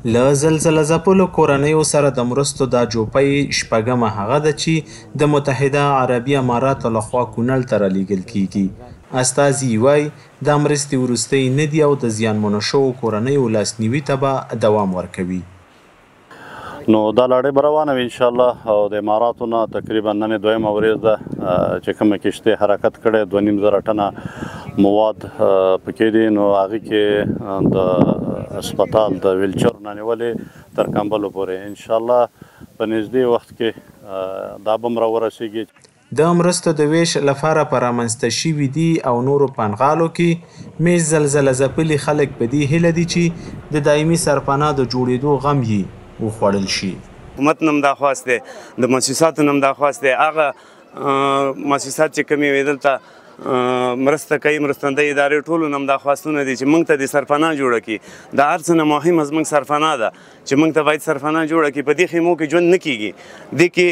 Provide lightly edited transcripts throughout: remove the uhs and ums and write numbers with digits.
له زلزله ځپلو کورنیو سره د مرستو دا جوپۍ شپږمه هغه ده چې د متحده عربي اماراتو لخوا کونړ ته رالیږل کیږي. استازي وایي دا مرستې وروستۍ نه دي او د زیانمنو شوو کورنیو لاسنیوي ته به دوام ورکوي. نو دا لړۍ به روانه وي انشاءالله او د اماراتو نه تقریبا نن دویمه ورځ ده چې کومه کښتۍ حرکت کړی 2.5 ټنه مواد پکې دي. نو هغې کې د هسپتال د ویلچر نه نیولې تر کمبلو پورې انشاءالله په نږدې وخت کې دا به هم راورسېږي. د مرستو د ویش لپاره په رامنځته شوي دي او نورو پنغالو کې میش زلزله ځپلي خلک په دې هیله دي چې د دایمي سرپناه د جوړېدو غم یې وخوړل شي. حکومت نم دا خواست دی، د مؤسساتو نم دا خواست دی، هغه مؤسسات چې کومې وي دلته مرسته کوي، مرستندوی ادارې ټولو نم دا خواستونه دي چې موږ ته د سرپناه جوړه کړي. د هر څه نه مهمه زموږ سرپناه ده چې موږ ته باید سرپناه جوړه کړي. په دې خیمو کې ژوند نه کیږي، دې کې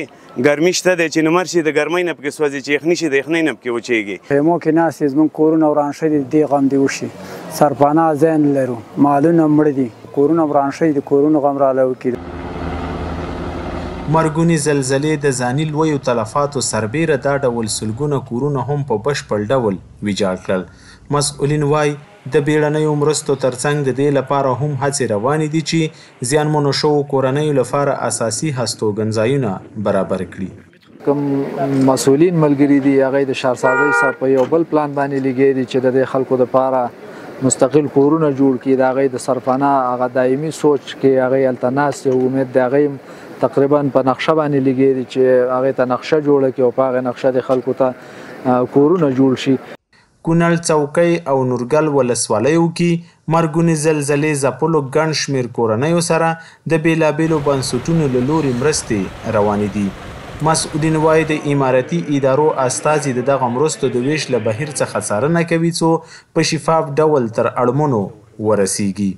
ګرمي شته دی چې نمر شي د ګرمۍ نه پکې سوځي، چې یخني شي د یخنۍ نه پکې وچیږي. خیمو کې ناست یې زموږ کورونه وران شوي دي، دې غم دې وشي. سرپناه ځای نه لرو، مالونه مړه دي، کورونه وران شوي دي، کورونو غم راله وکړي. مرګونې زلزلې د ځاني لویو تلفاتو سربیره دا ډول سلګونه کورونه هم په بشپړ ډول ویجاړ کړل. مسؤلین وایي د بیړنیو مرستو ترڅنګ د دې لپاره هم هڅې روانې دي چې زیانمنو شوو کورنیو لپاره اساسي هستوګنځایونه برابر کړي. کوم مسؤلین ملګري دي هغه د ښارسازۍ سره په یو بل پلان باندې لګیا دي چې د دې خلکو لپاره مستقل کورونه جوړ کړي. د هغې د سرپناه هغه دایمي سوچ کې هغې هلته ناست یو امید د هغې تقریبا په نقشه باندې لګیا دي چې هغې ته نقشه جوړه کړي او په هغې نقشه د خلکو ته کورونه جوړ شي. کونړ څوکۍ او نورګل ولسوالیو کې مرګونې زلزلې ځپلو ګڼ شمېر کورنیو سره د بېلابېلو بنسټونو له لوري مرستې روانې دي. مسؤلین وایي د اماراتي ادارو استازي د دغه مرستو د ویش له بهیر څخه څارنه کوي څو په شفاف ډول تر اړمنو ورسیږي.